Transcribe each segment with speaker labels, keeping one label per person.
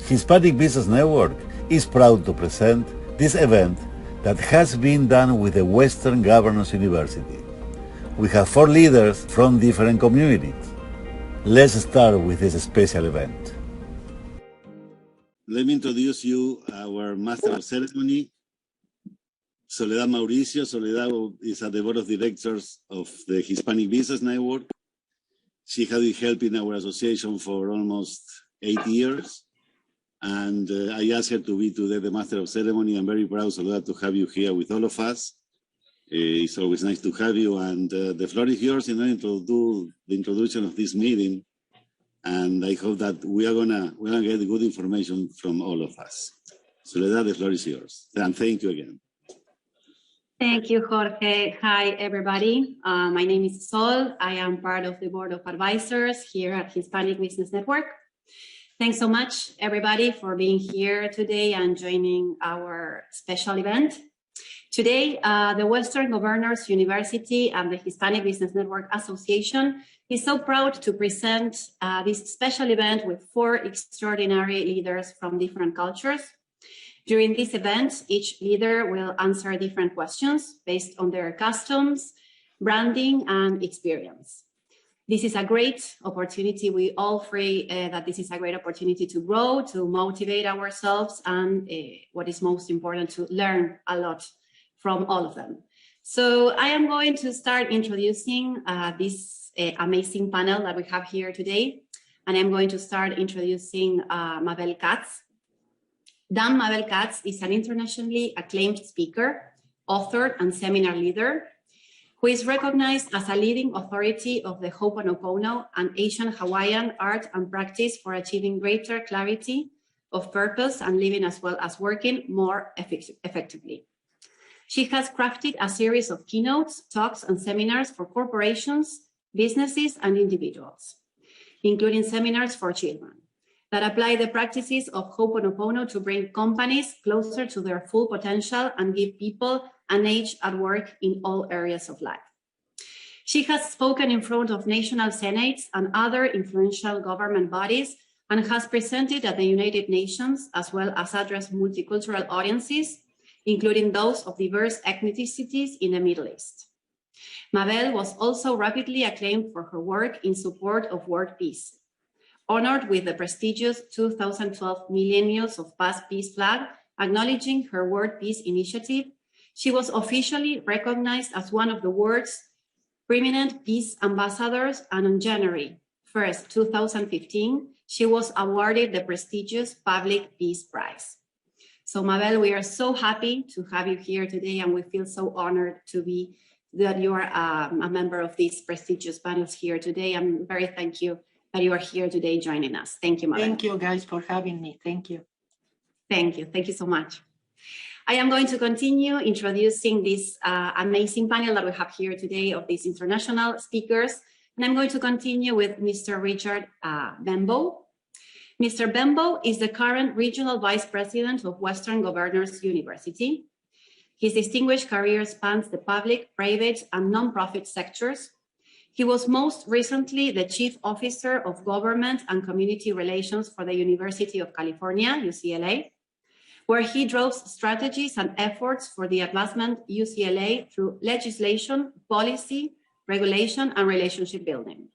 Speaker 1: Hispanic Business Network is proud to present this event that has been done with the Western Governors University. We have 4 leaders from different communities. Let's start with this special event. Let me introduce you our Master of Ceremony, Soledad Mauricio. Soledad is at the Board of Directors of the Hispanic Business Network. She has been helping our association for almost 8 years. And I asked her to be today the Master of Ceremony. I'm very proud, Soledad, to have you here with all of us. It's always nice to have you. And the floor is yours in order to do the introduction of this meeting. And I hope that we're gonna get good information from all of us. Soledad, the floor is yours. And thank you again.
Speaker 2: Thank you, Jorge. Hi, everybody. My name is Sol. I am part of the Board of Advisors here at Hispanic Business Network. Thanks so much, everybody, for being here today and joining our special event. Today, the Western Governors University and the Hispanic Business Network Association is so proud to present this special event with 4 extraordinary leaders from different cultures. During this event, each leader will answer different questions based on their customs, branding, and experience. This is a great opportunity. We all agree that this is a great opportunity to grow, to motivate ourselves, and what is most important, to learn a lot from all of them. So I am going to start introducing this amazing panel that we have here today. And I'm going to start introducing Mabel Katz. Mabel Katz is an internationally acclaimed speaker, author, and seminar leader who is recognized as a leading authority of the Ho'oponopono and Asian Hawaiian art and practice for achieving greater clarity of purpose and living as well as working more effectively. She has crafted a series of keynotes, talks, and seminars for corporations, businesses, and individuals, including seminars for children that apply the practices of Ho'oponopono to bring companies closer to their full potential and give people an edge at work in all areas of life. She has spoken in front of national senates and other influential government bodies and has presented at the United Nations, as well as addressed multicultural audiences, including those of diverse ethnicities in the Middle East. Mabel was also rapidly acclaimed for her work in support of world peace. Honored with the prestigious 2012 Millennials of Past Peace flag, acknowledging her World Peace Initiative, she was officially recognized as one of the world's preeminent peace ambassadors, and on January 1st, 2015, she was awarded the prestigious Public Peace Prize. So Mabel, we are so happy to have you here today, and we feel so honored that you are a member of these prestigious panels here today. I'm very thank you that you are here today joining us. Thank you, Mabel.
Speaker 3: Thank you guys for having me. Thank you.
Speaker 2: Thank you. Thank you so much. I am going to continue introducing this amazing panel that we have here today of these international speakers. And I'm going to continue with Mr. Richard BENBOW. Mr. BENBOW is the current Regional Vice President of Western Governors University. His distinguished career spans the public, private, and nonprofit sectors. He was most recently the Chief Officer of Government and Community Relations for the University of California, UCLA, where he drove strategies and efforts for the advancement of UCLA through legislation, policy, regulation, and relationship building.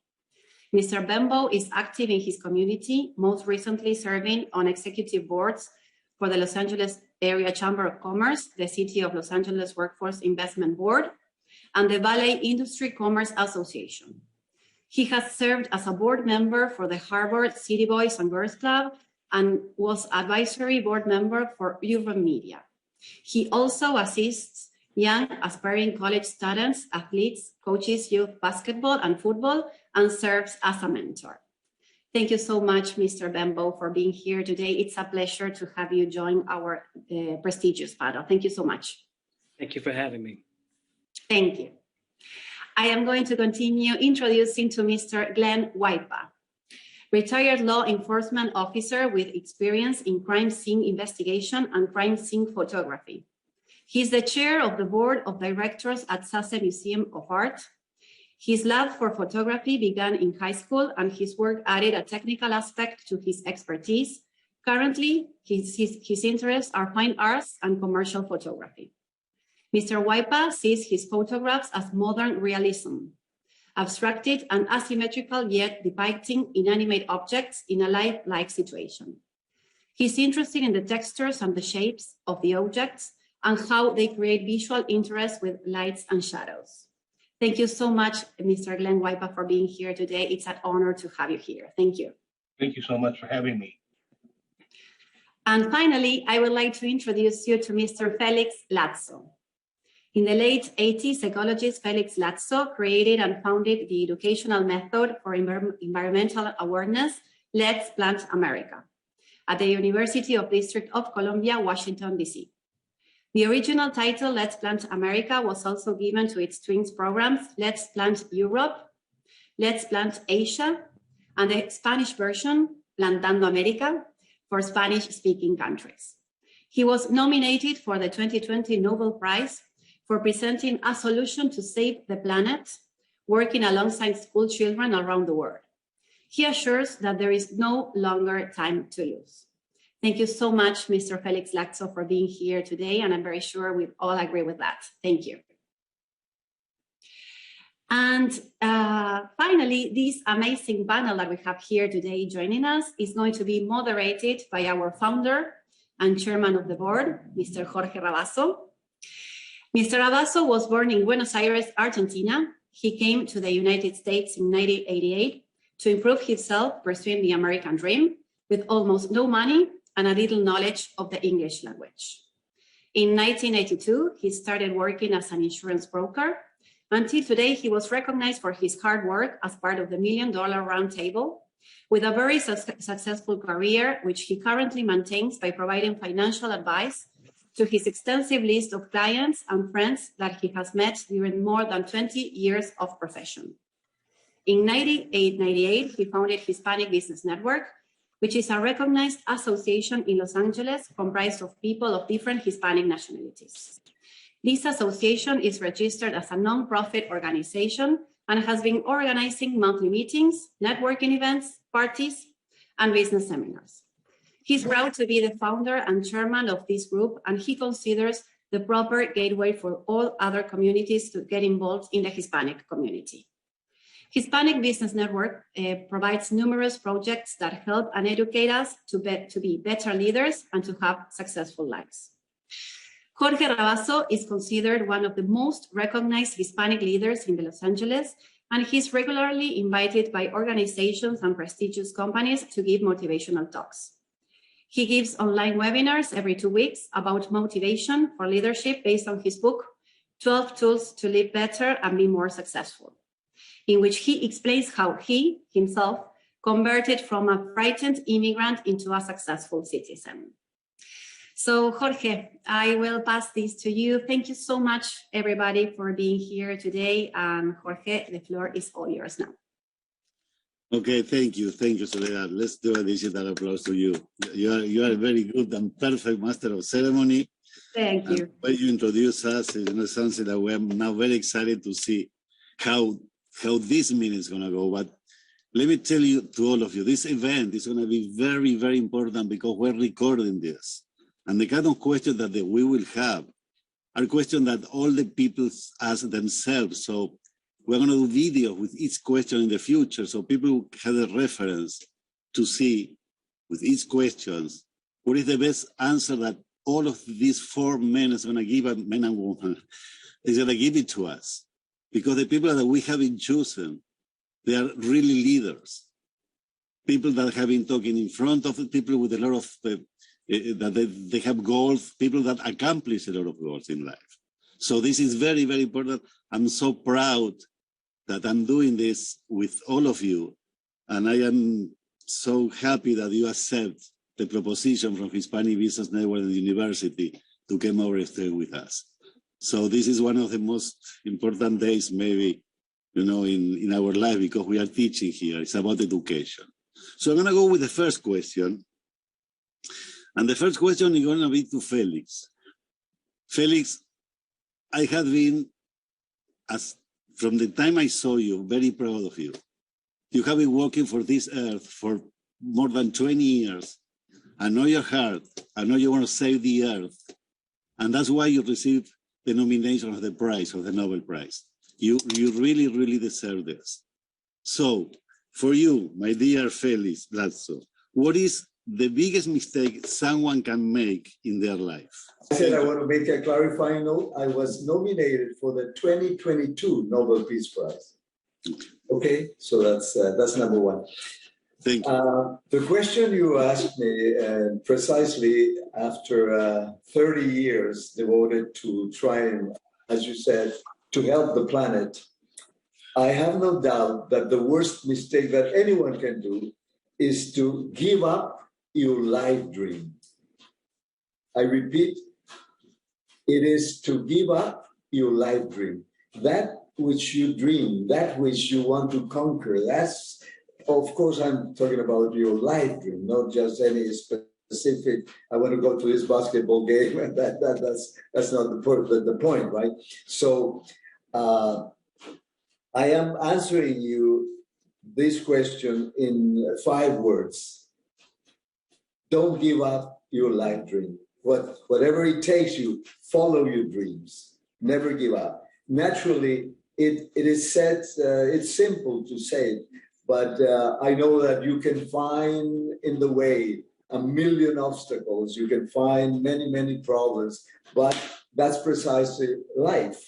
Speaker 2: Mr. BENBOW is active in his community, most recently serving on executive boards for the Los Angeles Area Chamber of Commerce, the City of Los Angeles Workforce Investment Board, and the Valley Industry Commerce Association. He has served as a board member for the Harvard City Boys and Girls Club and was advisory board member for Urban Media. He also assists young aspiring college students, athletes, coaches youth basketball and football, and serves as a mentor. Thank you so much, Mr. BENBOW, for being here today. It's a pleasure to have you join our prestigious panel. Thank you so much.
Speaker 4: Thank you for having me.
Speaker 2: Thank you. I am going to continue introducing to Mr. Glenn Waipa, retired law enforcement officer with experience in crime scene investigation and crime scene photography. He is the chair of the board of directors at Sase Museum of Art. His love for photography began in high school, and his work added a technical aspect to his expertise, Currently, his interests are fine arts and commercial photography. Mr. Waipa sees his photographs as modern realism, abstracted and asymmetrical, yet depicting inanimate objects in a lifelike situation. He's interested in the textures and the shapes of the objects and how they create visual interest with lights and shadows. Thank you so much, Mr. Glenn Waipa, for being here today. It's an honor to have you here. Thank you.
Speaker 4: Thank you so much for having me.
Speaker 2: And finally, I would like to introduce you to Mr. FELIX LATZO. In the late 80s, ecologist FELIX LATZO created and founded the educational method for environmental awareness, Let's Plant America, at the University of District of Columbia, Washington, D.C. The original title, Let's Plant America, was also given to its twins programs, Let's Plant Europe, Let's Plant Asia, and the Spanish version, Plantando America, for Spanish-speaking countries. He was nominated for the 2020 Nobel Prize for presenting a solution to save the planet, working alongside school children around the world. He assures that there is no longer time to lose. Thank you so much, Mr. FELIX LATZO, for being here today, and I'm very sure we all agree with that. Thank you. And finally, this amazing panel that we have here today joining us is going to be moderated by our founder and chairman of the board, Mr. Jorge Rabazo. Mr. Rabazo was born in Buenos Aires, Argentina. He came to the United States in 1988 to improve himself pursuing the American dream with almost no money and a little knowledge of the English language. In 1982, he started working as an insurance broker. Until today, he was recognized for his hard work as part of the $1 Million Round Table, with a very successful career, which he currently maintains by providing financial advice to his extensive list of clients and friends that he has met during more than 20 years of profession. In 1998, he founded Hispanic Business Network, which is a recognized association in Los Angeles comprised of people of different Hispanic nationalities. This association is registered as a non-profit organization and has been organizing monthly meetings, networking events, parties, and business seminars. He's proud to be the founder and chairman of this group, and he considers the proper gateway for all other communities to get involved in the Hispanic community. Hispanic Business Network provides numerous projects that help and educate us to be better leaders and to have successful lives. Jorge Rabazo is considered one of the most recognized Hispanic leaders in Los Angeles, and he's regularly invited by organizations and prestigious companies to give motivational talks. He gives online webinars every 2 weeks about motivation for leadership based on his book, 12 Tools to Live Better and Be More Successful, in which he explains how he, himself, converted from a frightened immigrant into a successful citizen. So Jorge, I will pass this to you. Thank you so much, everybody, for being here today. And Jorge, the floor is all yours now.
Speaker 1: Okay, thank you, Soledad. Let's do a digital applause to you. You are a very good and perfect master of ceremony.
Speaker 2: Thank you.
Speaker 1: And when you introduce us, it's something that we are now very excited to see how this meeting is going to go. But let me tell you to all of you, this event is going to be very, very important because we're recording this. And the kind of questions that we will have are questions that all the people ask themselves. So we're going to do video with each question in the future, so people have a reference to see with each question what is the best answer that all of these 4 men is going to give, men and women, is going to give it to us. Because the people that we have been chosen, they are really leaders. People that have been talking in front of the people with a lot of, that they have goals, people that accomplish a lot of goals in life. So this is very, very important. I'm so proud that I'm doing this with all of you. And I am so happy that you accept the proposition from Hispanic Business Network and the university to come over and stay with us. So this is one of the most important days maybe, in our life, because we are teaching here. It's about education. So I'm going to go with the first question. And the first question is going to be to FELIX. FELIX, I have been, from the time I saw you, very proud of you. You have been working for this earth for more than 20 years. I know your heart. I know you want to save the earth. And that's why you received the nomination of the prize, of the Nobel Prize. You really, really deserve this. So, for you, my dear Felix Latzo, what is the biggest mistake someone can make in their life?
Speaker 5: I said I want to make a clarifying note. I was nominated for the 2022 Nobel Peace Prize. Okay, so that's number one.
Speaker 1: Thank you.
Speaker 5: The question you asked me, precisely after 30 years devoted to trying, as you said, to help the planet, I have no doubt that the worst mistake that anyone can do is to give up your life dream. I repeat, it is to give up your life dream. That which you dream, that which you want to conquer, that's, of course, I'm talking about your life dream, not just any specific, I want to go to this basketball game, and that's not the point, right? So I am answering you this question in 5 words. Don't give up your life dream. Whatever it takes you, follow your dreams. Never give up. Naturally, it is said, it's simple to say it, but I know that you can find in the way 1,000,000 obstacles. You can find many, many problems, but that's precisely life.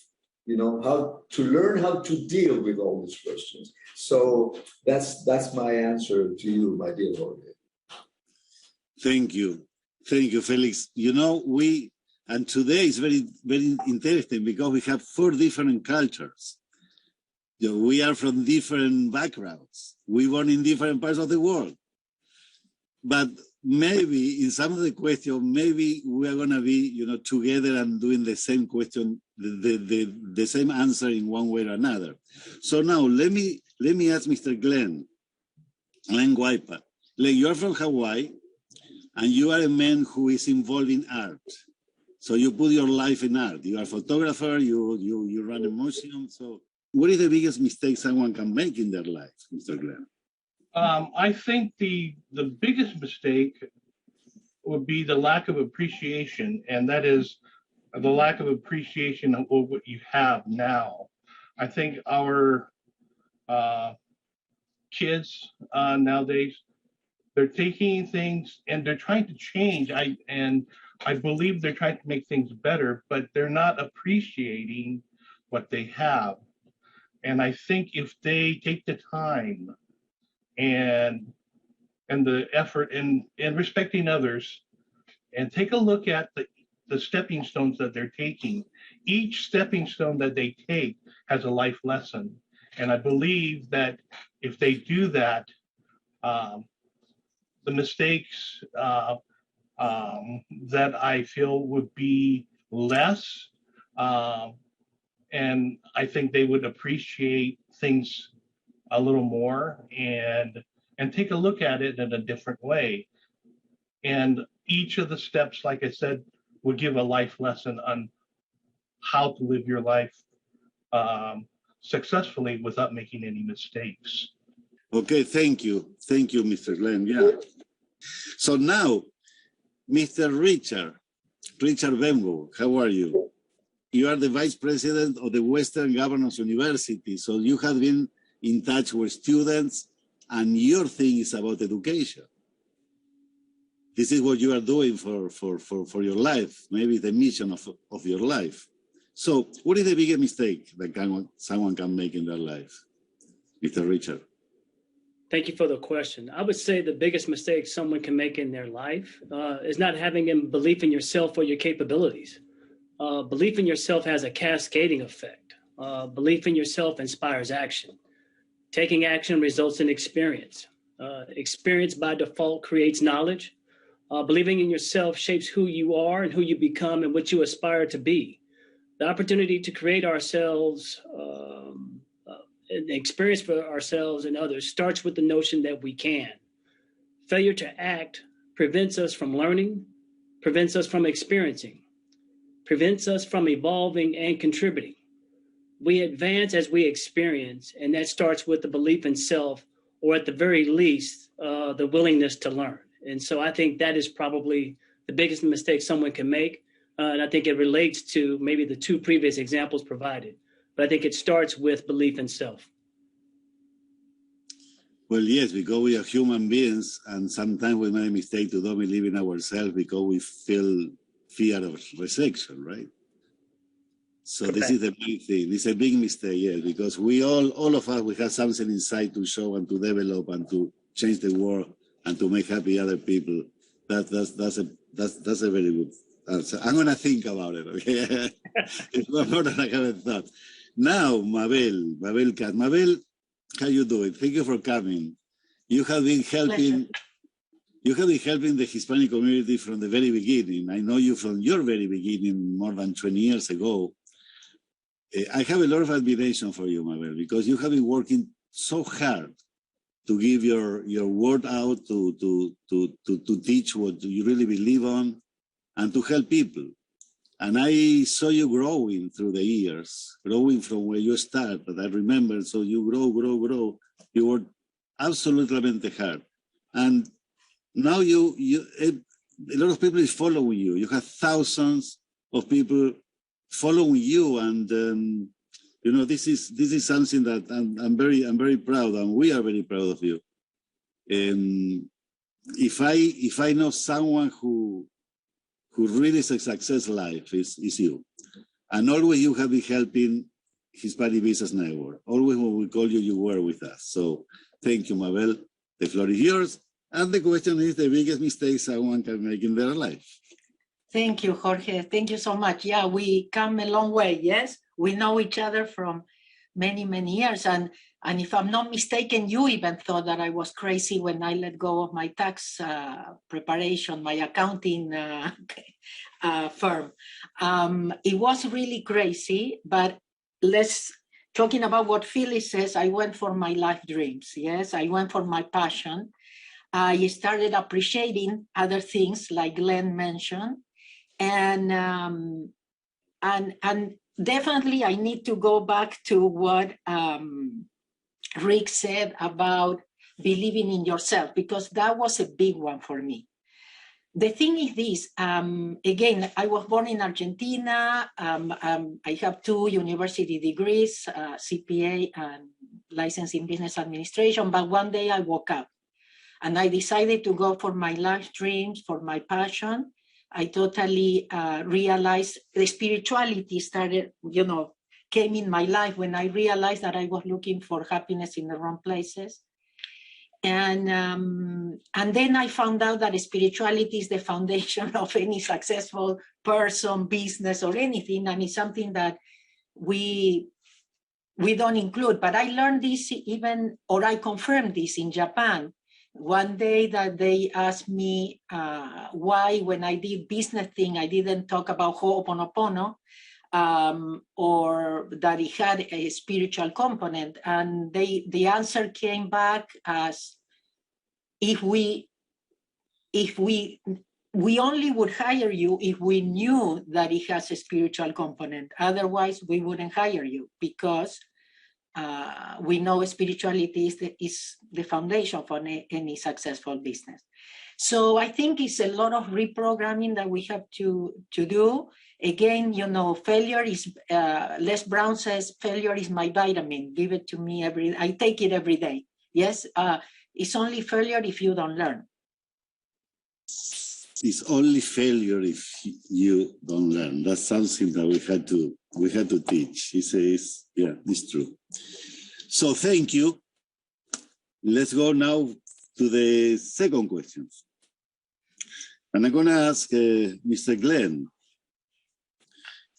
Speaker 5: You know, how to learn how to deal with all these questions. So that's my answer to you, my dear Jorge.
Speaker 1: Thank you. Thank you, Felix. You know, and today is very, very interesting because we have 4 different cultures. You know, we are from different backgrounds. We born in different parts of the world. But maybe in some of the questions, maybe we are going to be, you know, together and doing the same question, the same answer in one way or another. So now let me ask Mr. Glenn Waipa. Glenn, you are from Hawaii, and you are a man who is involved in art. So you put your life in art. You are a photographer, you run a museum. So what is the biggest mistake someone can make in their life, Mr. Glenn?
Speaker 4: I think the biggest mistake would be the lack of appreciation, and that is the lack of appreciation of what you have now. I think our kids nowadays, they're taking things and they're trying to change. I believe they're trying to make things better, but they're not appreciating what they have. And I think if they take the time and the effort in respecting others and take a look at the stepping stones that they're taking, each stepping stone that they take has a life lesson. And I believe that if they do that, the mistakes that I feel would be less, and I think they would appreciate things a little more and take a look at it in a different way. And each of the steps, like I said, would give a life lesson on how to live your life successfully without making any mistakes.
Speaker 1: Okay, thank you. Thank you, Mr. Glenn. Yeah. So now, Mr. Richard BENBOW, how are you? You are the Vice President of the Western Governors University, so you have been in touch with students, and your thing is about education. This is what you are doing for your life, maybe the mission of your life. So what is the biggest mistake that someone can make in their life? Mr. Richard.
Speaker 6: Thank you for the question. I would say the biggest mistake someone can make in their life is not having a belief in yourself or your capabilities. Belief in yourself has a cascading effect. Belief in yourself inspires action. Taking action results in experience. Experience by default creates knowledge. Believing in yourself shapes who you are and who you become and what you aspire to be. The opportunity to create ourselves, an experience for ourselves and others starts with the notion that we can. Failure to act prevents us from learning, prevents us from experiencing, prevents us from evolving and contributing. We advance as we experience, and that starts with the belief in self, or at the very least, the willingness to learn. And so I think that is probably the biggest mistake someone can make. And I think it relates to maybe the two previous examples provided. But I think it starts with belief in self.
Speaker 1: Well, yes, because we are human beings, and sometimes we make a mistake to don't believe in ourselves because we feel fear of rejection, right? So
Speaker 6: Correct.
Speaker 1: This is the big thing. It's a big mistake, yes, because we all of us, we have something inside to show and to develop and to change the world and to make happy other people. That's a very good answer. I'm gonna think about it. Okay, it's more than I haven't thought. Now, Mabel Katz. Mabel, how you doing? Thank you for coming. You have been helping.
Speaker 3: Pleasure.
Speaker 1: You have been helping the Hispanic community from the very beginning. I know you from your very beginning, more than 20 years ago. I have a lot of admiration for you, Mabel, because you have been working so hard to give your word out, to teach what you really believe on, and to help people. And I saw you growing through the years, growing from where you started. I remember, so you grow. You worked absolutely hard. And now a lot of people is following you. You have thousands of people following you, and this is something that I'm very proud, and we are very proud of you. If I know someone who really is a success life is you, and always you have been helping Hispanic Business Network. Always when we call you, you were with us. So thank you, Mabel. The floor is yours. And the question is the biggest mistake someone can make in their life.
Speaker 3: Thank you, Jorge. Thank you so much. Yeah, we come a long way. Yes, we know each other from many years. And if I'm not mistaken, you even thought that I was crazy when I let go of my tax preparation, my accounting firm. It was really crazy, but talking about what Felix says, I went for my life dreams. Yes, I went for my passion. I started appreciating other things like Glenn mentioned. And definitely I need to go back to what Rick said about believing in yourself, because that was a big one for me. The thing is this, again, I was born in Argentina. I have 2 university degrees, CPA and license in business administration, but one day I woke up and I decided to go for my life dreams, for my passion. I totally realized the spirituality started, came in my life when I realized that I was looking for happiness in the wrong places. And then I found out that spirituality is the foundation of any successful person, business, or anything. And it's something that we don't include. But I learned this I confirmed this in Japan. One day that they asked me why, when I did business thing, I didn't talk about Ho'oponopono, or that it had a spiritual component. And the answer came back as if we only would hire you if we knew that it has a spiritual component. Otherwise, we wouldn't hire you, because we know spirituality is the foundation for any successful business. So I think it's a lot of reprogramming that we have to do. Again, failure is, Les Brown says, failure is my vitamin. Give it to me I take it every day. Yes, it's only failure if you don't learn.
Speaker 1: It's only failure if you don't learn. That's something that we had to teach. He says, yeah, it's true. So thank you. Let's go now to the second question. And I'm going to ask Mr. Glenn.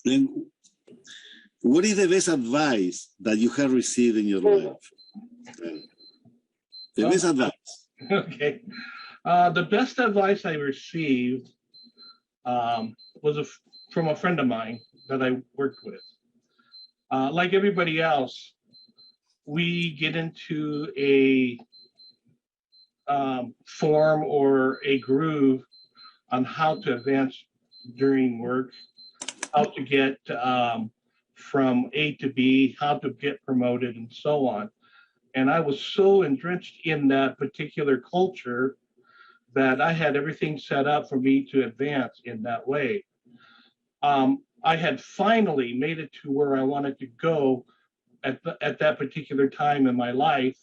Speaker 1: Glenn, what is the best advice that you have received in your life? The best advice.
Speaker 4: Okay. The best advice I received was from a friend of mine that I worked with. Like everybody else, we get into a form or a groove on how to advance during work, how to get from A to B, how to get promoted, and so on. And I was so entrenched in that particular culture that I had everything set up for me to advance in that way. I had finally made it to where I wanted to go at that particular time in my life.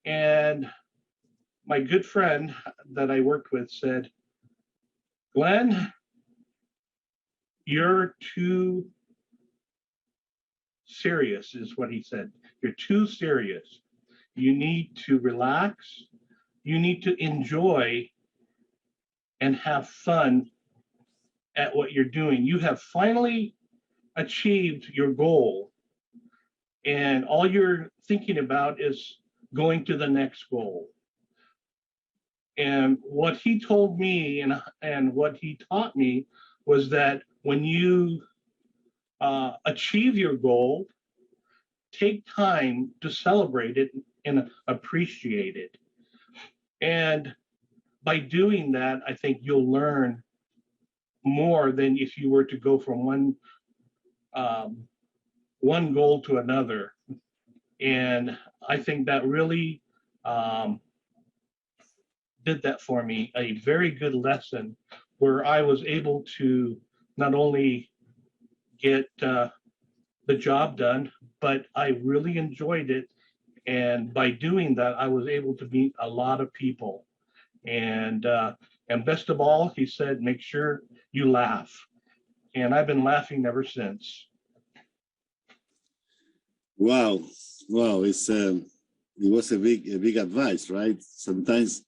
Speaker 4: And my good friend that I worked with said, Glenn, you're too serious, is what he said. You're too serious. You need to relax. You need to enjoy and have fun at what you're doing. You have finally achieved your goal, and all you're thinking about is going to the next goal. And what he told me and what he taught me was that when you achieve your goal, take time to celebrate it and appreciate it. And by doing that, I think you'll learn more than if you were to go from one goal to another. And I think that really did that for me, a very good lesson where I was able to not only get the job done, but I really enjoyed it. And by doing that, I was able to meet a lot of people. And best of all, he said, make sure you laugh. And I've been laughing ever since.
Speaker 1: Wow, it was a big advice, right? Sometimes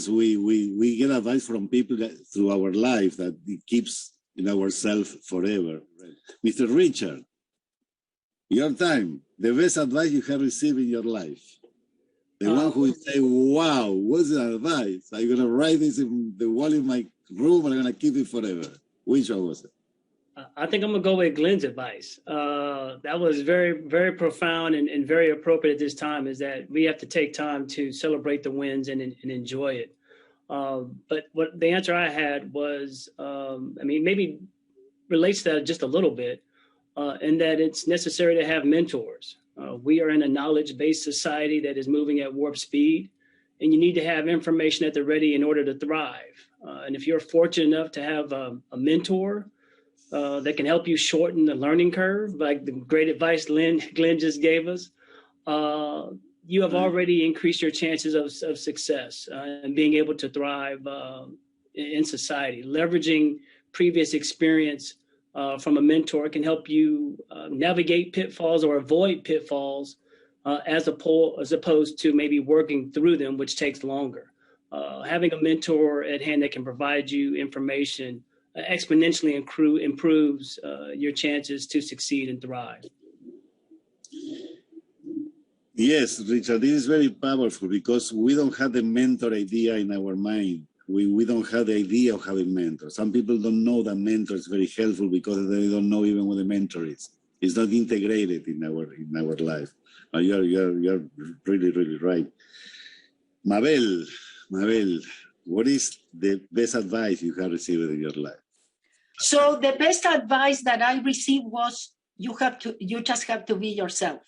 Speaker 1: we get advice from people through our life that it keeps in ourselves forever. Right? Mr. Richard, your time, the best advice you have received in your life. The one who will say, wow, what's the advice? I'm going to write this in the wall in my room and I'm going to keep it forever. Which one was it?
Speaker 6: I think I'm going to go with Glenn's advice. That was very, very profound and very appropriate at this time, is that we have to take time to celebrate the wins and enjoy it. But what the answer I had was, maybe relates to that just a little bit, in that it's necessary to have mentors. We are in a knowledge-based society that is moving at warp speed, and you need to have information at the ready in order to thrive. And if you're fortunate enough to have a mentor that can help you shorten the learning curve, like the great advice Glenn just gave us, you have already increased your chances of success and being able to thrive in society. Leveraging previous experience from a mentor can help you navigate pitfalls or avoid pitfalls as opposed to maybe working through them, which takes longer. Having a mentor at hand that can provide you information exponentially improves your chances to succeed and thrive.
Speaker 1: Yes, Richard, this is very powerful because we don't have the mentor idea in our mind. We don't have the idea of having mentors. Some people don't know that mentor is very helpful because they don't know even what a mentor is. It's not integrated in our life. You're really, really right. Mabel, what is the best advice you have received in your life?
Speaker 3: So the best advice that I received was you just have to be yourself.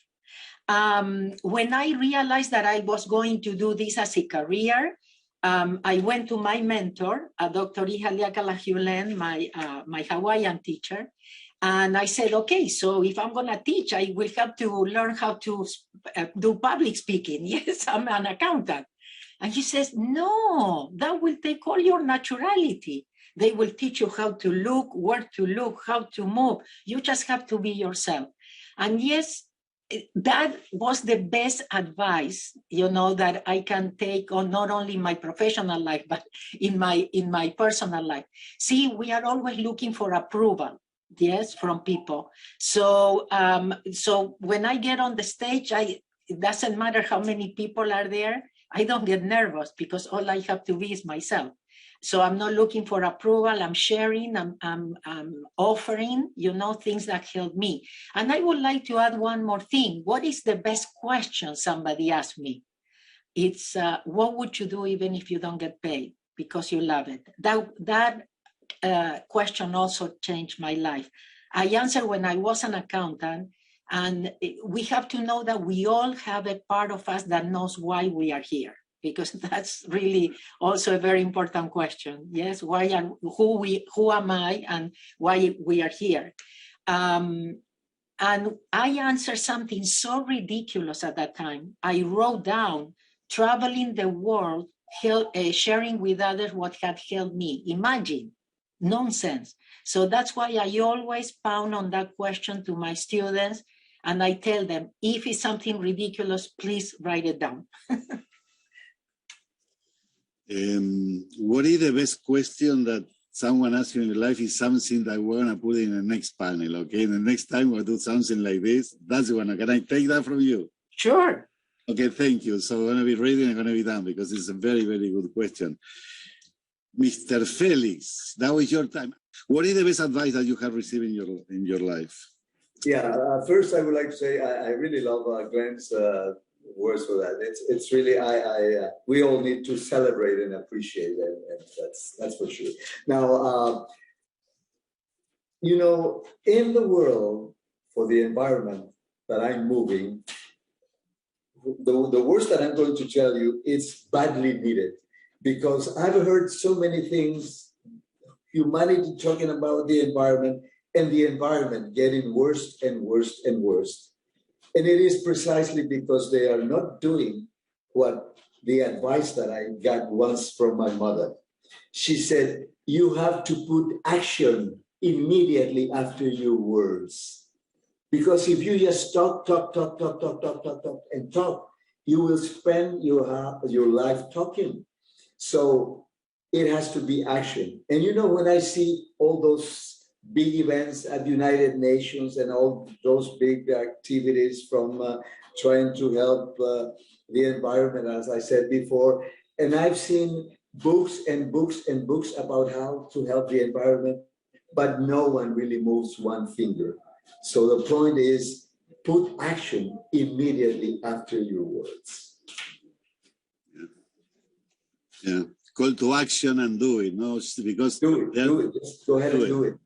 Speaker 3: When I realized that I was going to do this as a career, I went to my mentor, Dr. Ihaliakalahulen, my Hawaiian teacher, and I said, okay, so if I'm going to teach, I will have to learn how to do public speaking. Yes, I'm an accountant. And he says, no, that will take all your naturality. They will teach you how to look, where to look, how to move. You just have to be yourself. And yes, that was the best advice, that I can take on not only my professional life, but in my personal life. See, we are always looking for approval, yes, from people. So when I get on the stage, it doesn't matter how many people are there. I don't get nervous because all I have to be is myself. So I'm not looking for approval. I'm sharing, I'm offering, things that help me. And I would like to add one more thing. What is the best question somebody asked me? It's, what would you do even if you don't get paid because you love it? That question also changed my life. I answered when I was an accountant, and we have to know that we all have a part of us that knows why we are here. because that's really also a very important question. Yes, who am I and why we are here? And I answered something so ridiculous at that time. I wrote down, traveling the world, sharing with others what had helped me. Imagine, nonsense. So that's why I always pound on that question to my students. And I tell them, if it's something ridiculous, please write it down.
Speaker 1: What is the best question that someone asks you in your life is something that we're going to put in the next panel, okay? The next time we'll do something like this. That's the one. Can I take that from you?
Speaker 3: Sure.
Speaker 1: Okay, thank you. So I'm going to be ready and I'm going to be done because it's a very, very good question. Mr. Felix, now is your time. What is the best advice that you have received in your life?
Speaker 5: Yeah, first I would like to say I really love Glenn's words for that. It's really we all need to celebrate and appreciate it, and that's for sure. Now, you know, in the world for the environment that I'm moving, the words that I'm going to tell you, it's badly needed, because I've heard so many things, humanity talking about the environment, and the environment getting worse and worse and worse. And it is precisely because they are not doing what the advice that I got once from my mother. She said, you have to put action immediately after your words. Because if you just talk, and talk, you will spend your life talking. So it has to be action. And you know, when I see all those big events at the United Nations and all those big activities from trying to help the environment, as I said before, and I've seen books and books and books about how to help the environment, but no one really moves one finger. So the point is, put action immediately after your words.
Speaker 1: Yeah. Call to action and do it. No, because
Speaker 5: do it. Just go ahead and do it.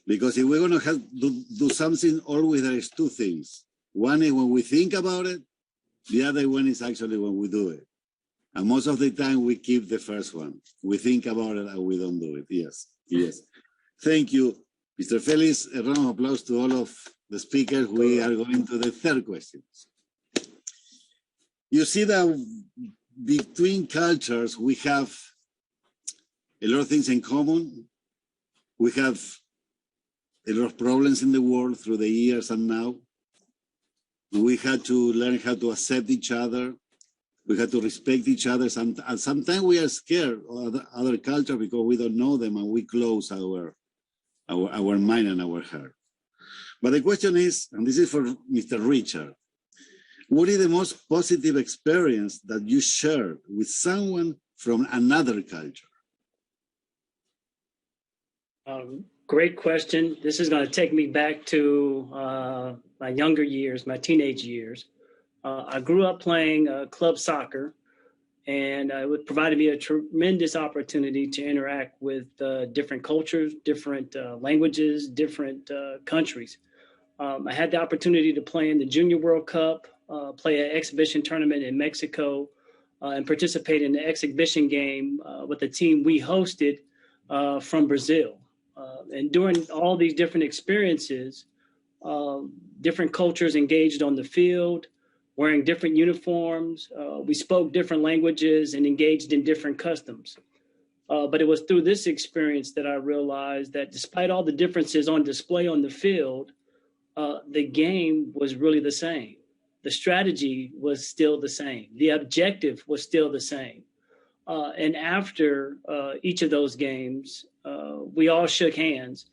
Speaker 1: Because if we're going to have do something, always there is two things. One is when we think about it. The other one is actually when we do it. And most of the time we keep the first one. We think about it and we don't do it. Yes, yes. Thank you, Mr. Felix. A round of applause to all of the speakers. We are going to the third question. You see that between cultures, we have a lot of things in common. We have a lot of problems in the world through the years and now. We had to learn how to accept each other. We had to respect each other. And sometimes we are scared of other cultures because we don't know them and we close our mind and our heart. But the question is, and this is for Mr. Richard, what is the most positive experience that you shared with someone from another culture?
Speaker 6: Great question. This is going to take me back to my younger years, my teenage years. I grew up playing club soccer, and it provided me a tremendous opportunity to interact with different cultures, different languages, different countries. I had the opportunity to play in the Junior World Cup, play an exhibition tournament in Mexico, and participate in the exhibition game with the team we hosted from Brazil. And during all these different experiences, different cultures engaged on the field, wearing different uniforms. We spoke different languages and engaged in different customs. But it was through this experience that I realized that despite all the differences on display on the field, the game was really the same. The strategy was still the same. The objective was still the same. And after each of those games, we all shook hands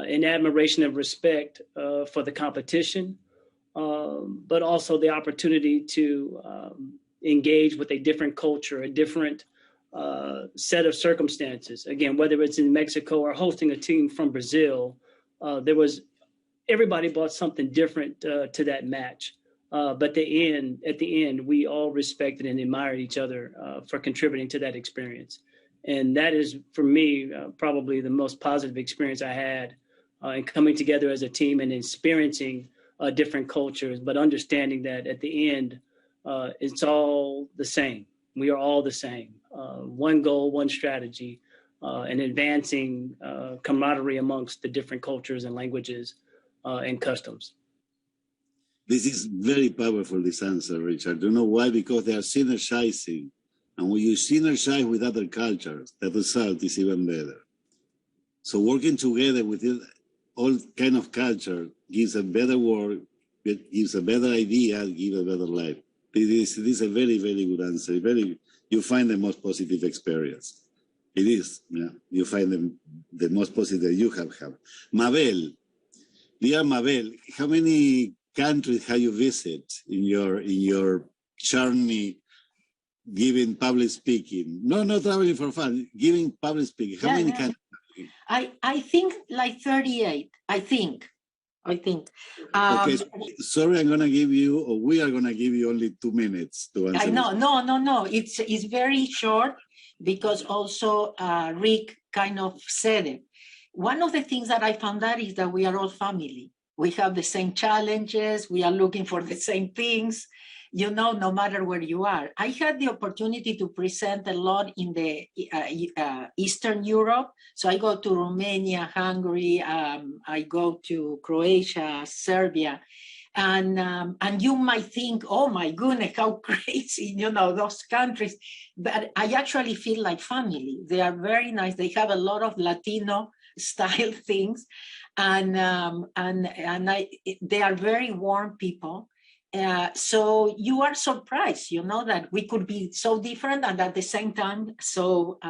Speaker 6: in admiration and respect for the competition, but also the opportunity to engage with a different culture, a different set of circumstances. Again, whether it's in Mexico or hosting a team from Brazil, everybody brought something different to that match. But at the end, we all respected and admired each other for contributing to that experience. And that is, for me, probably the most positive experience I had in coming together as a team and experiencing different cultures, but understanding that at the end, it's all the same. We are all the same. One goal, one strategy, and advancing camaraderie amongst the different cultures and languages and customs.
Speaker 1: This is very powerful, this answer, Richard. You know why? Because they are synergizing. And when you synergize with other cultures, the result is even better. So working together with all kind of culture gives a better work, gives a better idea, gives a better life. This is a very, very good answer. You find the most positive experience. It is, yeah. You find the most positive you have had. Mabel, dear Mabel, how many countries have you visited in your journey giving public speaking? No, not traveling for fun, giving public speaking. How many countries?
Speaker 3: I think like 38, I think.
Speaker 1: Okay, sorry, I'm gonna give you, or we are gonna give you only 2 minutes to answer.
Speaker 3: No. It's very short because also Rick kind of said it. One of the things that I found out is that we are all family. We have the same challenges. We are looking for the same things, you know, no matter where you are. I had the opportunity to present a lot in the Eastern Europe. So I go to Romania, Hungary, I go to Croatia, Serbia. And you might think, oh my goodness, how crazy, you know, those countries. But I actually feel like family. They are very nice. They have a lot of Latino style things. And they are very warm people. So you are surprised, you know, that we could be so different and at the same time so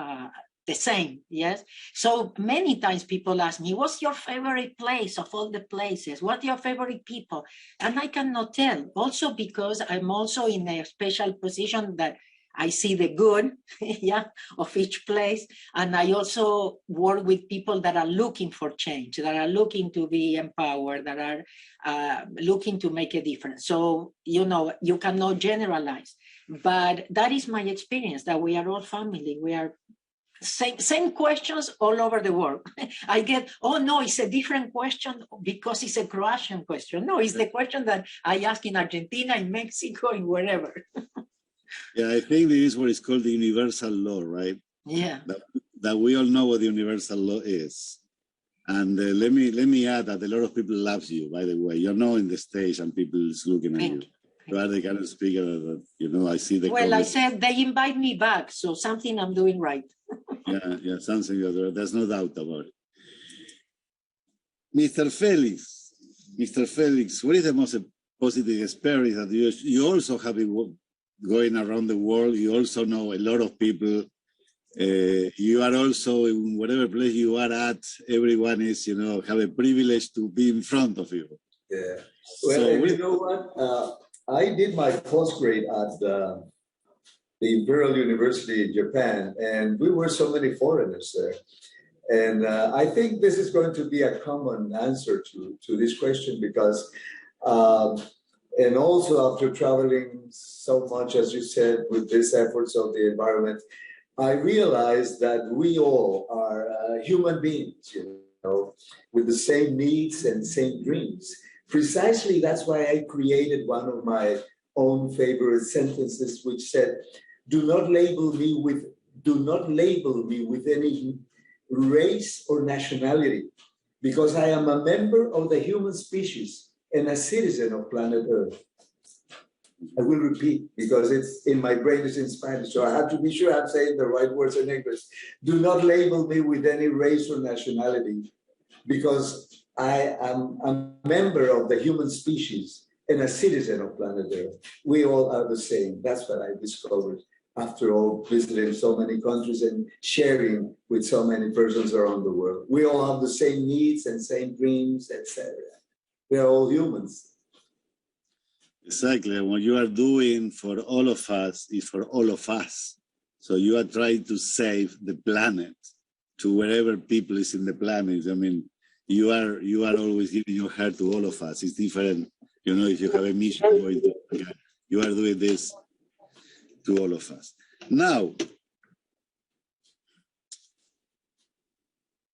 Speaker 3: the same, yes? So many times people ask me, what's your favorite place of all the places? What are your favorite people? And I cannot tell. Also because I'm also in a special position that I see the good, yeah, of each place. And I also work with people that are looking for change, that are looking to be empowered, that are looking to make a difference. So, you know, you cannot generalize. But that is my experience, that we are all family. We are same questions all over the world. I get, oh no, it's a different question because it's a Croatian question. No, it's the question that I ask in Argentina, in Mexico, in wherever.
Speaker 1: Yeah, I think this is what is called the universal law, right?
Speaker 3: Yeah.
Speaker 1: That we all know what the universal law is. And let me add that a lot of people love you, by the way. You're now in the stage and people is looking at you. You are the kind of speaker that, you know, I see the
Speaker 3: Well, I said they invite me back, so something I'm doing right.
Speaker 1: yeah, something you're doing. There's no doubt about it. Mr. Felix, what is the most positive experience that you also have been going around the world? You also know a lot of people. You are also, in whatever place you are at, everyone is, you know, have a privilege to be in front of you.
Speaker 5: Yeah. Well, so, you know what? I did my postgrad at the Imperial University in Japan, and we were so many foreigners there. And I think this is going to be a common answer to this question because, and also after traveling so much, as you said, with these efforts of the environment, I realized that we all are human beings, you know, with the same needs and same dreams. Precisely, that's why I created one of my own favorite sentences, which said, do not label me with any race or nationality, because I am a member of the human species and a citizen of planet Earth. I will repeat because it's in my brain, it's in Spanish, so I have to be sure I'm saying the right words in English. Do not label me with any race or nationality, because I am a member of the human species and a citizen of planet Earth. We all are the same. That's what I discovered after all visiting so many countries and sharing with so many persons around the world. We all have the same needs and same dreams, etc. We are all humans.
Speaker 1: Exactly. What you are doing for all of us is for all of us. So you are trying to save the planet to wherever people is in the planet. I mean, you are always giving your heart to all of us. It's different, you know, if you have a mission going to, you are doing this to all of us. Now,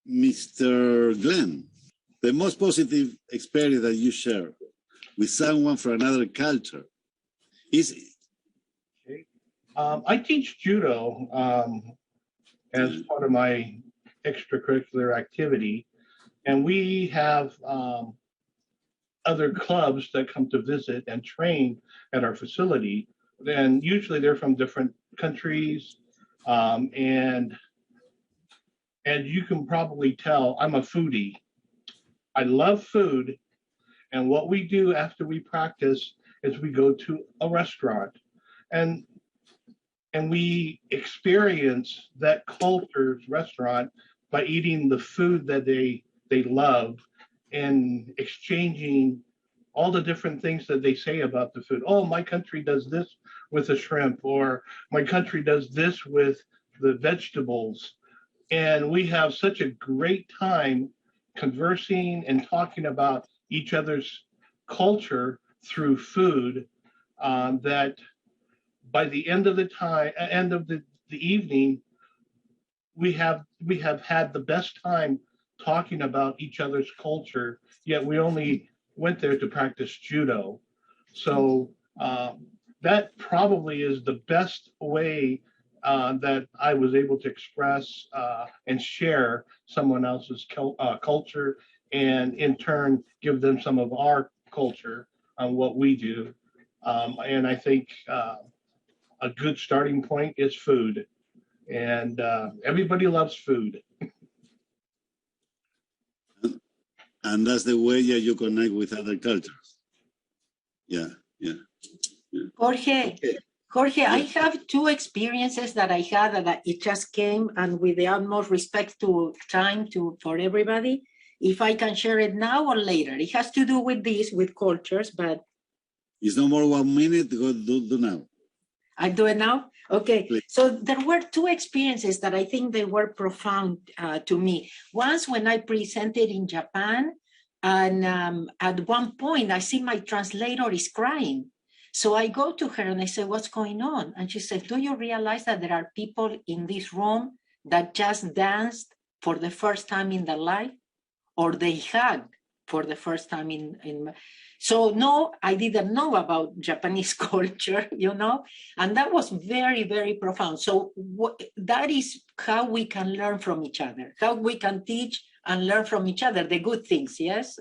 Speaker 1: Mr. Glenn, the most positive experience that you share with someone from another culture is
Speaker 4: I teach judo as part of my extracurricular activity, and we have other clubs that come to visit and train at our facility. And usually they're from different countries, and you can probably tell I'm a foodie. I love food, and what we do after we practice is we go to a restaurant, and we experience that culture's restaurant by eating the food that they love and exchanging all the different things that they say about the food. Oh, my country does this with the shrimp, or my country does this with the vegetables. And we have such a great time conversing and talking about each other's culture through food, that by the end of the evening, we have had the best time talking about each other's culture, yet we only went there to practice judo. So that probably is the best way that I was able to express and share someone else's culture, and in turn give them some of our culture on what we do. And I think a good starting point is food, and everybody loves food.
Speaker 1: And that's the way you connect with other cultures. Yeah.
Speaker 3: Jorge, I have two experiences that I had that it just came, and with the utmost respect to time for everybody, if I can share it now or later. It has to do with this, with cultures, but...
Speaker 1: It's no more 1 minute, go do now.
Speaker 3: I do it now? Okay.
Speaker 1: Please.
Speaker 3: So there were two experiences that I think they were profound to me. Once when I presented in Japan, and at one point I see my translator is crying. So I go to her and I say, what's going on? And she said, do you realize that there are people in this room that just danced for the first time in their life, or they hugged for the first time in So no, I didn't know about Japanese culture, and that was very, very profound. So that is how we can learn from each other, how we can teach and learn from each other, the good things, yes?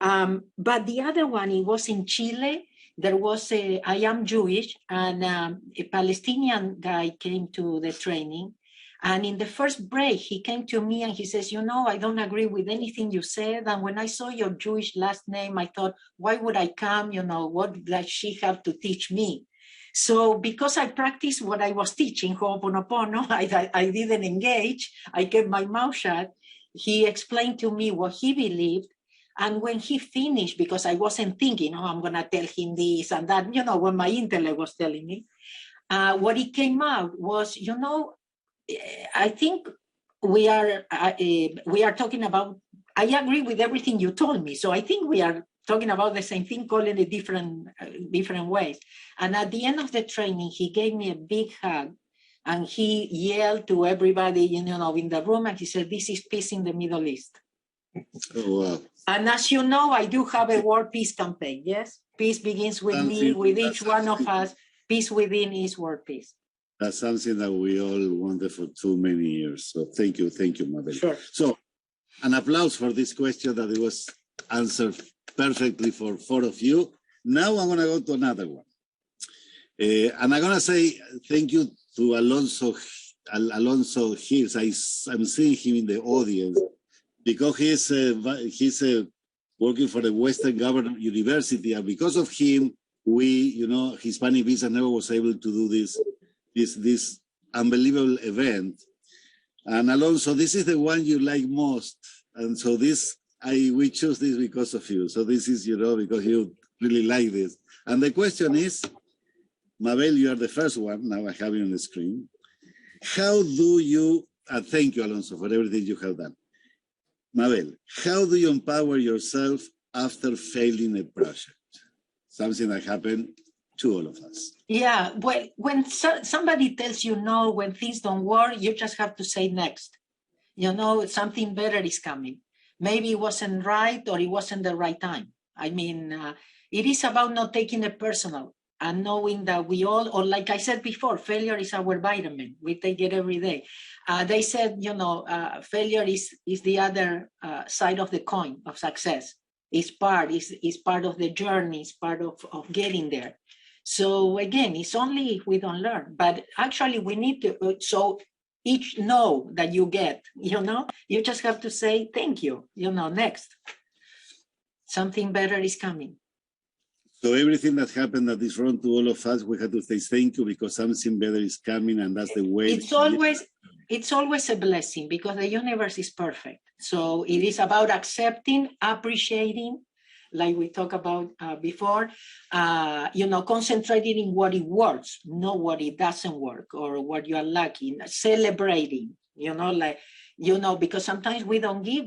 Speaker 3: But the other one, it was in Chile. There was I am Jewish, and a Palestinian guy came to the training. And in the first break, he came to me and he says, I don't agree with anything you said. And when I saw your Jewish last name, I thought, why would I come? What does she have to teach me? So because I practiced what I was teaching, Ho'oponopono, I didn't engage. I kept my mouth shut. He explained to me what he believed. And when he finished, because I wasn't thinking, I'm going to tell him this and that, what my intellect was telling me, what it came out was, I think we are talking about, I agree with everything you told me. So I think we are talking about the same thing, calling it different ways. And at the end of the training, he gave me a big hug, and he yelled to everybody, in the room, and he said, this is peace in the Middle East.
Speaker 1: Oh, wow.
Speaker 3: And as you know, I do have a world peace campaign, yes? Peace begins with me, with each one of us. Peace within is world peace.
Speaker 1: That's something that we all wanted for too many years. So thank you, Mabel.
Speaker 3: Sure.
Speaker 1: So an applause for this question that it was answered perfectly for 4 of you. Now I'm going to go to another one. And I'm going to say thank you to Alonso Hills. I'm seeing him in the audience because he's working for the Western Government University. And because of him, we, Hispanic Business Network was able to do this unbelievable event. And Alonso, this is the one you like most. And so we chose this because of you. So this is, because you really like this. And the question is, Mabel, you are the first one. Now I have you on the screen. How do you, thank you, Alonso, for everything you have done. Mabel, how do you empower yourself after failing a project? Something that happened to all of us.
Speaker 3: Yeah, well, when somebody tells you no, when things don't work, you just have to say next. Something better is coming. Maybe it wasn't right, or it wasn't the right time. I mean, it is about not taking it personal. and knowing that we all, or like I said before, failure is our vitamin. We take it every day. They said, failure is the other side of the coin of success. It's part of the journey, it's part of getting there. So again, it's only if we don't learn, but actually we need to, so each no that you get, you just have to say, thank you, next. Something better is coming.
Speaker 1: So everything that happened that is wrong to all of us, we have to say thank you because something better is coming, and that's the way.
Speaker 3: It's always a blessing because the universe is perfect. So it is about accepting, appreciating, like we talked about before, concentrating in what it works, not what it doesn't work or what you are lacking, celebrating, because sometimes we don't give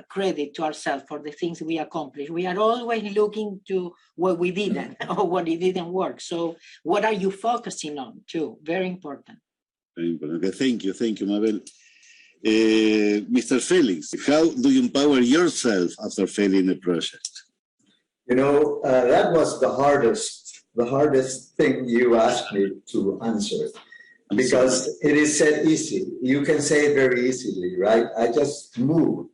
Speaker 3: credit to ourselves for the things we accomplished. We are always looking to what we didn't or what it didn't work. So what are you focusing on too? Very important.
Speaker 1: Very important. Okay, thank you, Mabel. Mr. Felix, how do you empower yourself after failing a project?
Speaker 5: That was the hardest thing you asked me to answer, because it is said easy. You can say it very easily, right? I just move,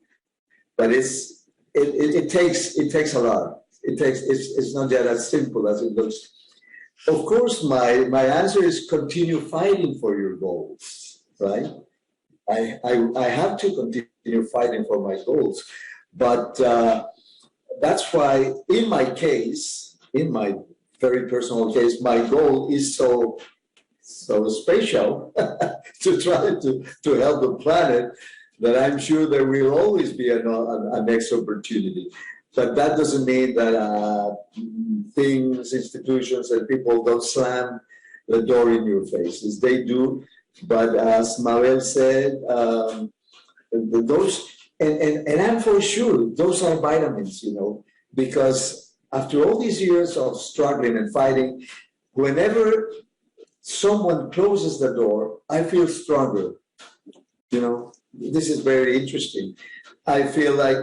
Speaker 5: but it takes a lot. It's not just as simple as it looks. Of course, my answer is continue fighting for your goals, right? I have to continue fighting for my goals, but that's why in my case, in my very personal case, my goal is so special to try to help the planet that I'm sure there will always be a next opportunity. But that doesn't mean that things, institutions, and people don't slam the door in your faces. They do. But as Mabel said, those, and I'm for sure, those are vitamins, because after all these years of struggling and fighting, whenever someone closes the door, I feel stronger. This is very interesting. I feel like,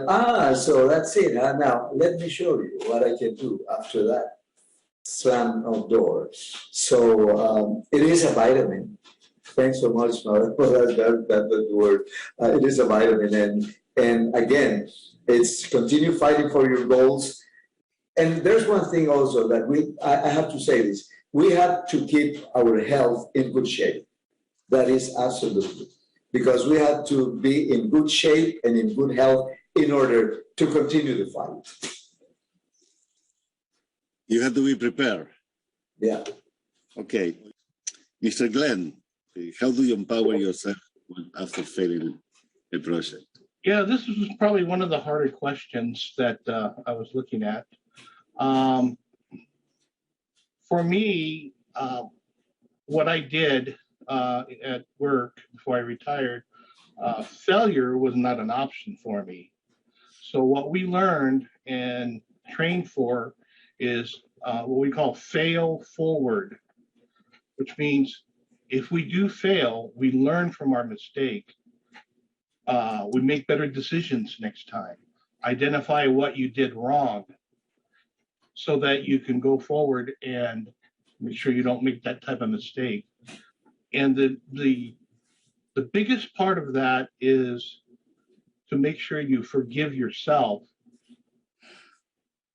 Speaker 5: so that's it. Now, let me show you what I can do after that slam of door. So it is a vitamin. Thanks so much, Mara, for that word. It is a vitamin. And again, it's continue fighting for your goals. And there's one thing also that I have to say this. We have to keep our health in good shape. That is absolutely. Because we have to be in good shape and in good health in order to continue the fight.
Speaker 1: You have to be prepared.
Speaker 5: Yeah.
Speaker 1: Okay. Mr. Glenn, how do you empower yourself after failing a project?
Speaker 4: Yeah, this was probably one of the harder questions that I was looking at. For me, what I did at work before I retired, failure was not an option for me. So what we learned and trained for is what we call fail forward, which means if we do fail, we learn from our mistake. We make better decisions next time. Identify what you did wrong so that you can go forward and make sure you don't make that type of mistake. And the biggest part of that is to make sure you forgive yourself.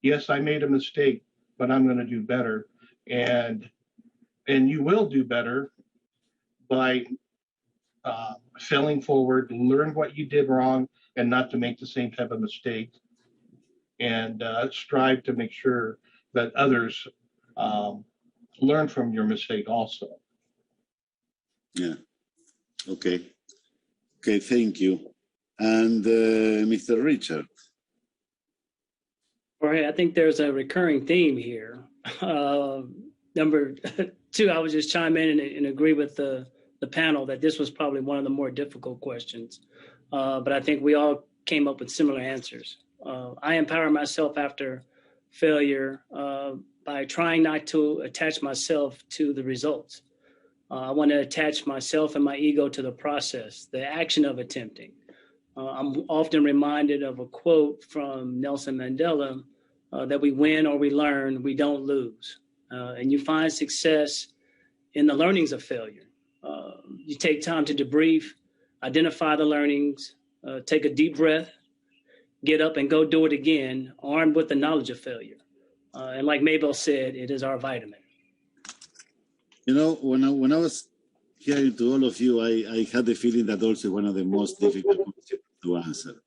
Speaker 4: Yes, I made a mistake, but I'm going to do better. And you will do better by failing forward, learn what you did wrong and not to make the same type of mistake, and strive to make sure that others learn from your mistake also.
Speaker 1: Yeah. Okay, thank you. And Mr. Richard.
Speaker 6: Jorge, I think there's a recurring theme here. Number two, I would just chime in and agree with the panel that this was probably one of the more difficult questions. But I think we all came up with similar answers. I empower myself after failure by trying not to attach myself to the results. I want to attach myself and my ego to the process, the action of attempting. I'm often reminded of a quote from Nelson Mandela that we win or we learn, we don't lose. and you find success in the learnings of failure. You take time to debrief, identify the learnings, take a deep breath, get up and go do it again, armed with the knowledge of failure. And like Mabel said, it is our vitamin.
Speaker 1: You know, when I was hearing to all of you, I had the feeling that also one of the most difficult questions to answer.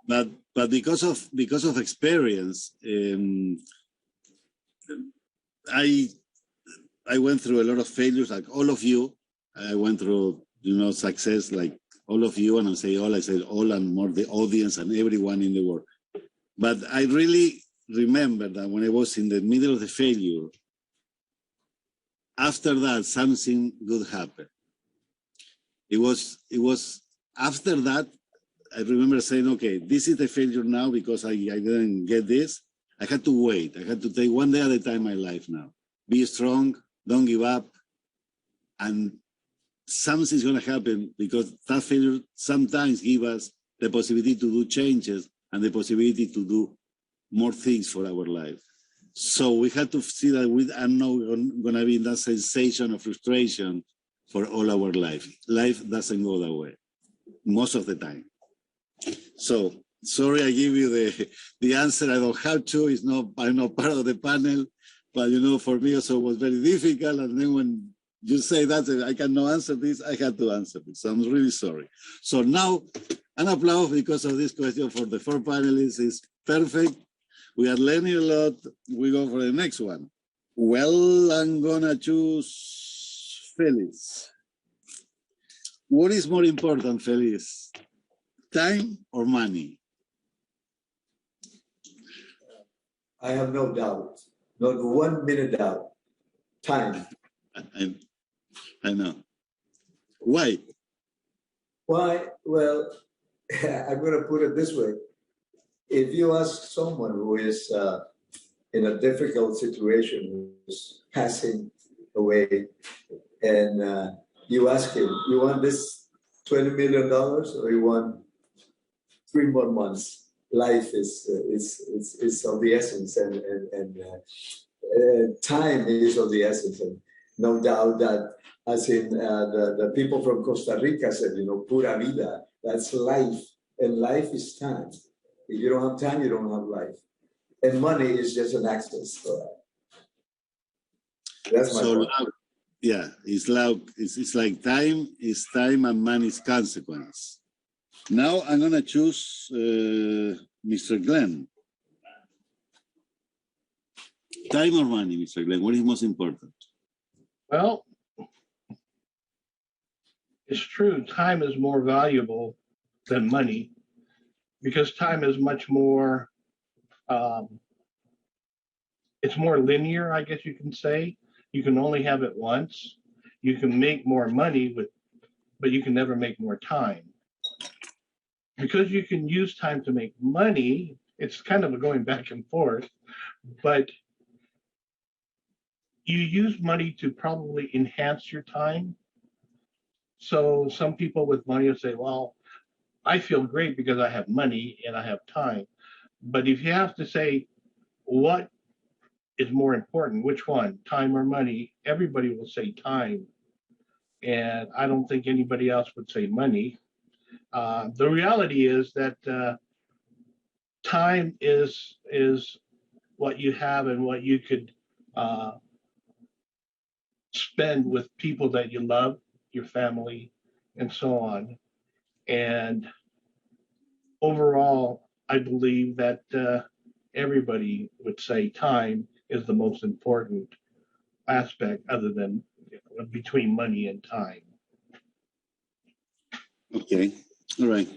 Speaker 1: But because of experience, I went through a lot of failures, like all of you. I went through, success like all of you, and I say all and more the audience and everyone in the world. But I really remember that when I was in the middle of the failure, after that, something good happened. It was after that, I remember saying, okay, this is the failure now because I didn't get this. I had to wait. I had to take one day at a time in my life now. Be strong, don't give up. And something's going to happen because that failure sometimes gives us the possibility to do changes and the possibility to do more things for our life. So we had to see that we are not going to be in that sensation of frustration for all our life. Life doesn't go that way most of the time. So sorry, I give you the answer. I don't have to. I'm not part of the panel, but for me also it was very difficult. And then when you say that I cannot answer this, I had to answer this. So I'm really sorry. So now an applause because of this question for the 4 panelists is perfect. We are learning a lot. We go for the next one. Well, I'm gonna choose Felix. What is more important, Felix? Time or money?
Speaker 5: I have no doubt, not 1 minute doubt. Time.
Speaker 1: I know. Why?
Speaker 5: Why? Well, I'm going to put it this way. If you ask someone who is in a difficult situation, who's passing away, and you ask him, you want this $20 million or you want 3 more months? Life is of the essence, and time is of the essence. And no doubt that, as in the people from Costa Rica said, pura vida, that's life, and life is time. If you don't have time, you don't have life. And money is just an access for that. That's my point.
Speaker 1: Yeah, it's like time is time and money is consequence. Now I'm going to choose Mr. Glenn. Time or money, Mr. Glenn? What is most important?
Speaker 4: Well, it's true. Time is more valuable than money because time is much more, it's more linear, I guess you can say. You can only have it once. You can make more money but you can never make more time. Because you can use time to make money, it's kind of a going back and forth, but you use money to probably enhance your time. So some people with money will say, well, I feel great because I have money and I have time. But if you have to say what is more important, which one, time or money, everybody will say time. And I don't think anybody else would say money. The reality is that time is what you have and what you could spend with people that you love, your family, and so on. And overall, I believe that everybody would say time is the most important aspect other than between money and time.
Speaker 1: Okay, all right,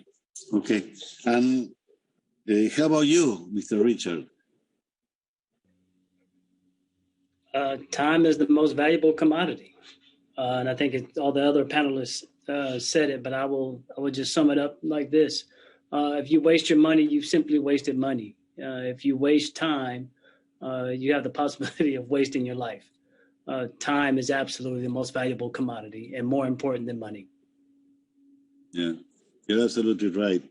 Speaker 1: okay. And how about you, Mr. Richard?
Speaker 6: Time is the most valuable commodity. And I think all the other panelists said it, but I will just sum it up like this. If you waste your money, you've simply wasted money. If you waste time, you have the possibility of wasting your life. Time is absolutely the most valuable commodity and more important than money.
Speaker 1: Yeah, you're absolutely right.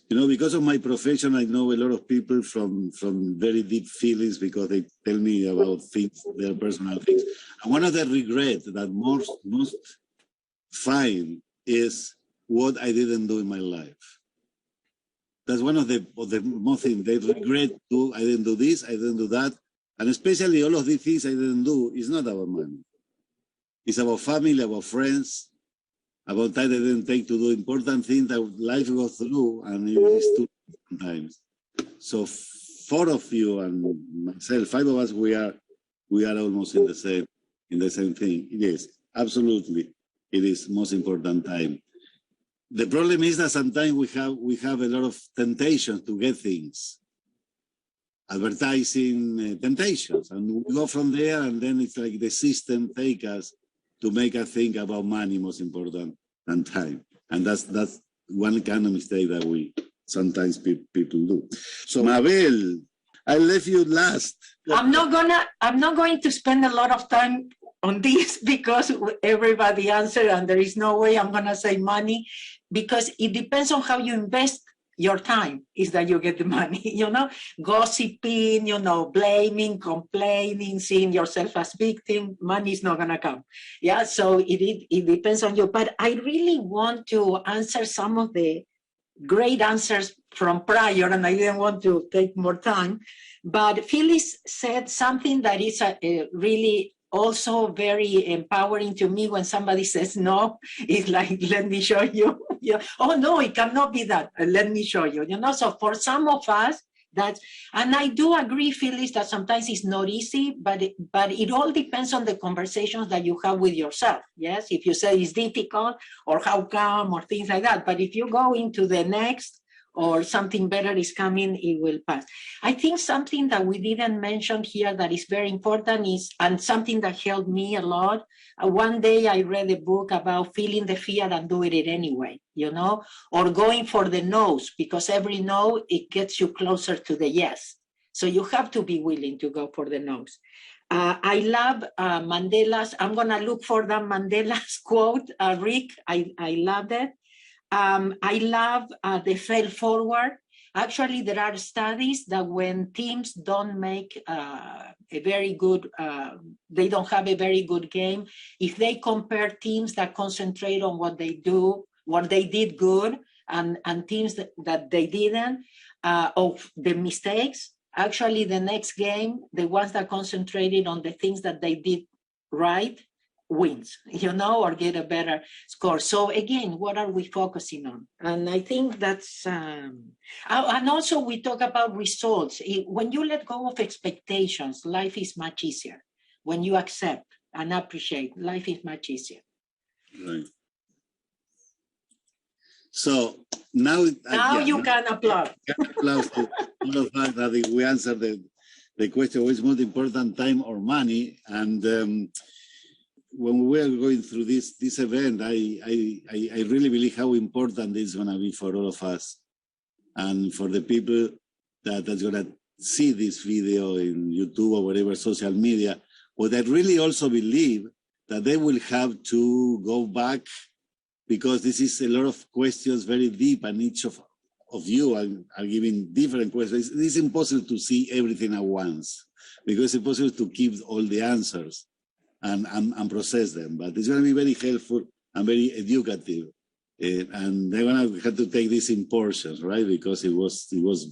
Speaker 1: You know, because of my profession, I know a lot of people from very deep feelings because they tell me about things, their personal things. And one of the regrets that most find is what I didn't do in my life. That's one of the most things they regret. I didn't do this, I didn't do that. And especially all of these things I didn't do is not about money. It's about family, about friends, about time I didn't take to do important things that life goes through, and it is too sometimes. So 4 of you and myself, 5 of us, we are almost in the same thing. It is absolutely, it is most important time. The problem is that sometimes we have a lot of temptations to get things, advertising temptations, and we go from there, and then it's like the system take us to make us think about money most important than time, and that's one kind of mistake that we sometimes people do. So Mabel, I left you last.
Speaker 3: I'm not going to spend a lot of time on this because everybody answered, and there is no way I'm gonna say money, because it depends on how you invest your time is that you get the money, you know, gossiping, you know, blaming, complaining, seeing yourself as victim, money is not gonna come. Yeah, so it depends on you. But I really want to answer some of the great answers from prior, and I didn't want to take more time. But Felix said something that is really also very empowering to me when somebody says no. It's like, let me show you. Yeah. Oh no, it cannot be that. Let me show you. You know, so for some of us, that's, and I do agree, Felix, that sometimes it's not easy, but it all depends on the conversations that you have with yourself. Yes, if you say it's difficult or how come or things like that, but if you go into the next or something better is coming, it will pass. I think something that we didn't mention here that is very important is, and something that helped me a lot, one day I read a book about feeling the fear and doing it anyway, you know, or going for the no's, because every no, it gets you closer to the yes. So you have to be willing to go for the no's. I love Mandela's, I'm gonna look for that Mandela's quote, Rick, I love it. I love the fail forward. Actually, there are studies that when teams don't make a very good, they don't have a very good game, if they compare teams that concentrate on what they do, what they did good, and teams that they didn't, of the mistakes, actually the next game, the ones that concentrated on the things that they did right, wins, you know, or get a better score. So again, what are we focusing on? And I think that's, and also we talk about results. When you let go of expectations, life is much easier. When you accept and appreciate, life is much easier.
Speaker 1: Right. So now
Speaker 3: you can applaud.
Speaker 1: Applause to all of us that we answered the question, which is more important, time or money? And when we were going through this event, I really believe how important it's going to be for all of us and for the people that's going to see this video in YouTube or whatever social media. But I really also believe that they will have to go back, because this is a lot of questions very deep, and each of you are giving different questions. It's impossible to see everything at once, because it's impossible to keep all the answers and process them, but it's going to be very helpful and very educative. And they're going to have to take this in portions, right? Because it was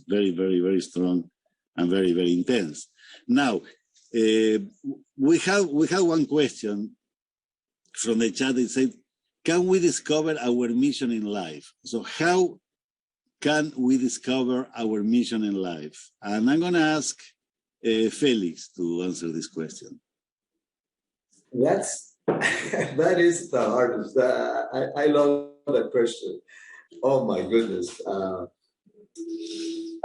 Speaker 1: very, very, very strong and very, very intense. Now, we have one question from the chat that said, can we discover our mission in life? So how can we discover our mission in life? And I'm going to ask Felix to answer this question.
Speaker 5: That is the hardest. I love that question. Oh my goodness.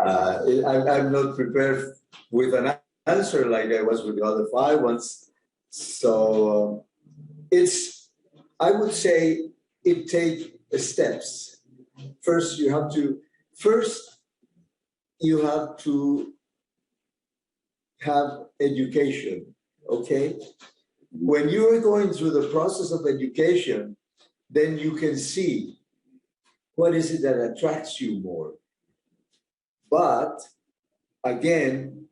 Speaker 5: I'm not prepared with an answer like I was with the other 5 ones. So I would say it takes steps. First, you have to have education, okay? When you are going through the process of education, then you can see what is it that attracts you more. But again,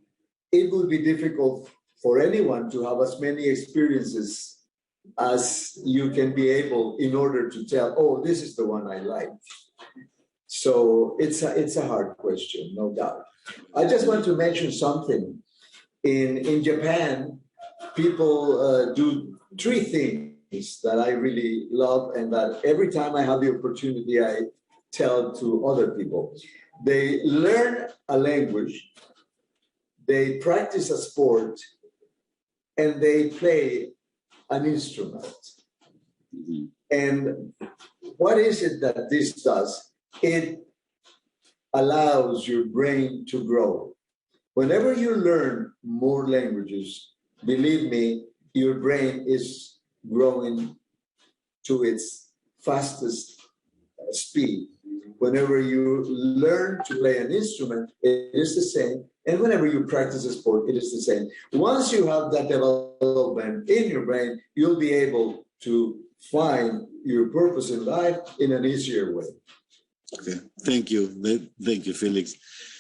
Speaker 5: it would be difficult for anyone to have as many experiences as you can be able in order to tell, oh, this is the one I like. So it's a hard question, no doubt. I just want to mention something. In Japan, people do three things that I really love, and that every time I have the opportunity, I tell to other people. They learn a language, they practice a sport, and they play an instrument. Mm-hmm. And what is it that this does? It allows your brain to grow. Whenever you learn more languages, believe me, your brain is growing to its fastest speed. Whenever you learn to play an instrument, it is the same. And whenever you practice a sport, it is the same. Once you have that development in your brain, you'll be able to find your purpose in life in an easier way.
Speaker 1: Okay, thank you. Thank you, Felix.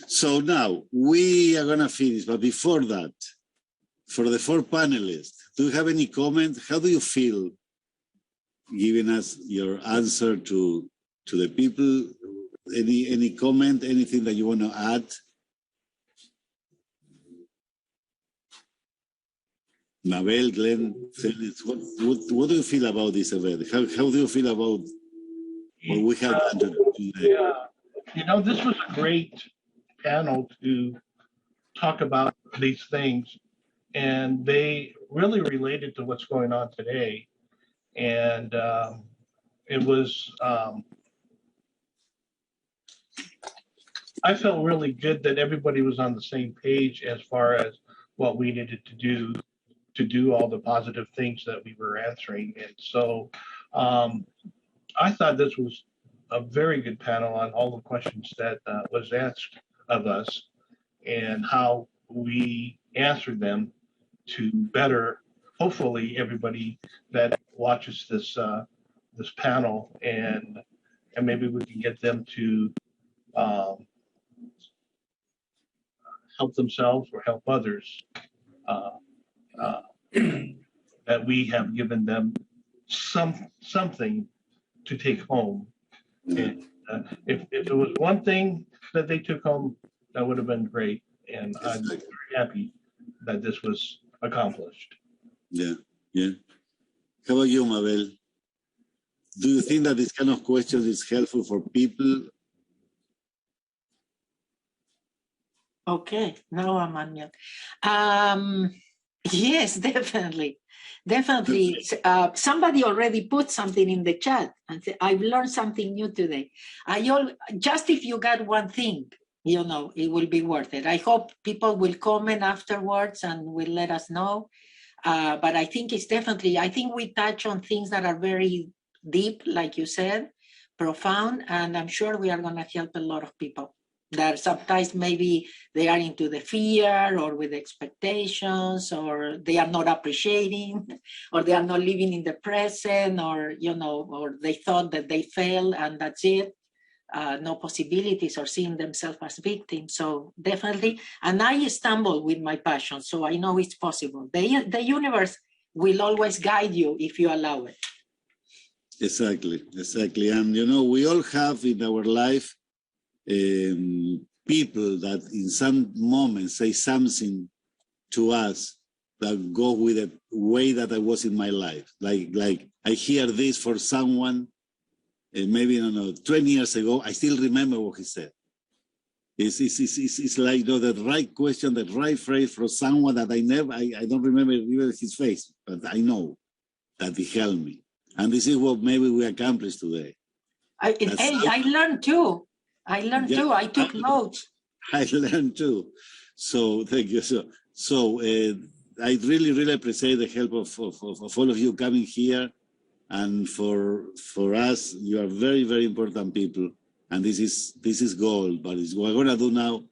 Speaker 1: So now we are going to finish, but before that, for the four panelists, do you have any comment? How do you feel giving us your answer to the people? Any comment, anything that you want to add? Mabel, Glenn, Felix, what do you feel about this event? How do you feel about what we have done today?
Speaker 4: Yeah, you know, this was a great panel to talk about these things, and they really related to what's going on today. And it was, I felt really good that everybody was on the same page as far as what we needed to do all the positive things that we were answering. And so I thought this was a very good panel on all the questions that was asked of us and how we answered them to better, hopefully, everybody that watches this this panel, and maybe we can get them to help themselves or help others. That we have given them something to take home. And if it was one thing that they took home, that would have been great. And I'm very happy that this was accomplished.
Speaker 1: Yeah, yeah. How about you, Mabel? Do you think that this kind of question is helpful for people?
Speaker 3: Okay, now I'm unmute. Yes, definitely. Definitely. Somebody already put something in the chat and said, I've learned something new today. Just if you got one thing, you know, it will be worth it. I hope people will comment afterwards and will let us know. But I think it's definitely, I think we touch on things that are very deep, like you said, profound, and I'm sure we are going to help a lot of people that sometimes maybe they are into the fear or with expectations, or they are not appreciating, or they are not living in the present, or, you know, or they thought that they failed and that's it. No possibilities, or seeing themselves as victims. So definitely, and I stumble with my passion, so I know it's possible. The universe will always guide you if you allow it.
Speaker 1: Exactly. And, you know, we all have in our life people that in some moment say something to us that go with the way that I was in my life. Like I hear this for someone, maybe, I don't know, 20 years ago, I still remember what he said. It's like, you know, the right question, the right phrase for someone that I don't remember even his face, but I know that he helped me. And this is what maybe we accomplished today.
Speaker 3: I learned too. I took notes.
Speaker 1: I learned too. So thank you. So I really appreciate the help of all of you coming here. And for us, you are very important people. And this is gold. But we're going to do now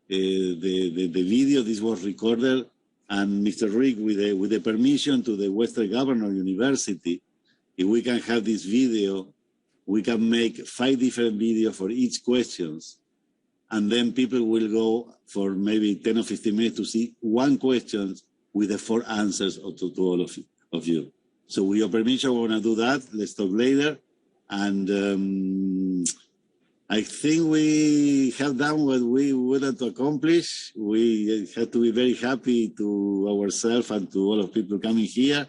Speaker 1: the video. This was recorded. And Mr. Rick, with the permission to the Western Governor University, if we can have this video, we can make 5 different videos for each questions. and then people will go for maybe 10 or 15 minutes to see one question with the 4 answers to all of you. So with your permission, we're going to do that. Let's talk later. And I think we have done what we wanted to accomplish. We have to be very happy to ourselves and to all of people coming here.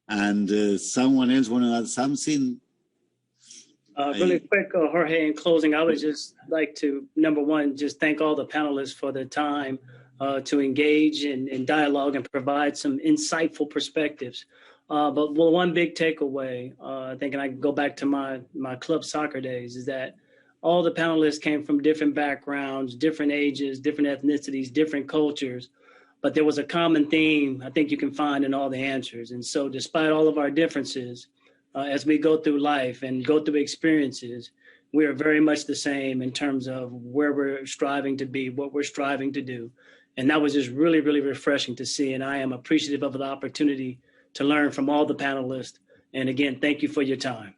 Speaker 1: And someone else want to add something?
Speaker 6: Really quick, Jorge, in closing, I would just like to, number one, just thank all the panelists for the time to engage in dialogue and provide some insightful perspectives. But one big takeaway, I think, and I go back to my club soccer days, is that all the panelists came from different backgrounds, different ages, different ethnicities, different cultures, but there was a common theme I think you can find in all the answers. And so despite all of our differences, as we go through life and go through experiences, we are very much the same in terms of where we're striving to be, what we're striving to do. And that was just really, really refreshing to see. And I am appreciative of the opportunity to learn from all the panelists. And again, thank you for your time.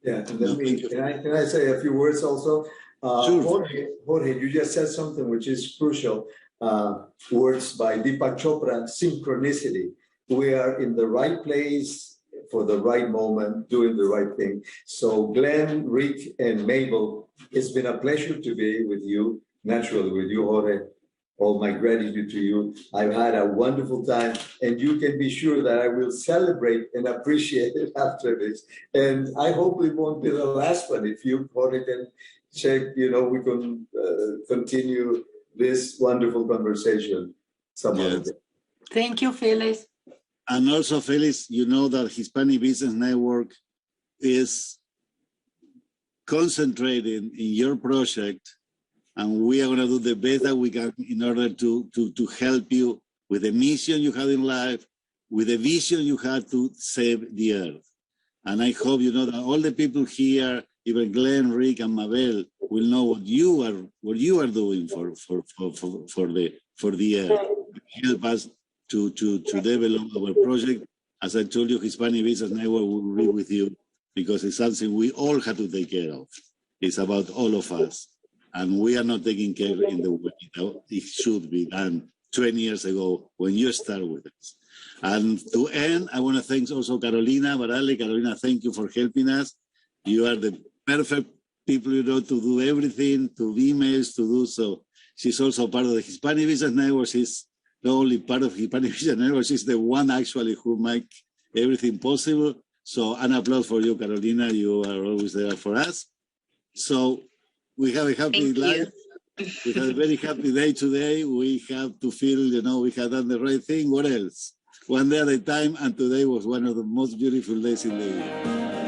Speaker 5: Yeah, and can I say a few words also?
Speaker 1: Sure.
Speaker 5: Jorge, you just said something which is crucial. Words by Deepak Chopra, synchronicity. We are in the right place for the right moment, doing the right thing. So Glenn, Rick, and Mabel, it's been a pleasure to be with you, naturally with you, Jorge. All my gratitude to you. I've had a wonderful time, and you can be sure that I will celebrate and appreciate it after this. And I hope it won't be the last one. If you, Jorge, can check, we can continue this wonderful conversation some other day.
Speaker 3: Thank you, Felix.
Speaker 1: And also, Felix, you know that Hispanic Business Network is concentrating in your project, and we are going to do the best that we can in order to help you with the mission you have in life, with the vision you have to save the earth. And I hope you know that all the people here, even Glenn, Rick, and Mabel, will know what you are doing for the earth. Help us to develop our project. As I told you, Hispanic Business Network will be with you because it's something we all have to take care of. It's about all of us. And we are not taking care in the way it should be done 20 years ago when you start with us. And to end, I want to thank also Carolina Barale. Carolina, thank you for helping us. You are the perfect people, to do everything, to emails, to do so. She's also part of the Hispanic Business Network. She's not only part of Hispanic Business Network, she's the one actually who make everything possible. So an applause for you, Carolina. You are always there for us. So we have a happy life. We have a very happy day today. We have to feel, we have done the right thing. What else? One day at a time, and today was one of the most beautiful days in the year.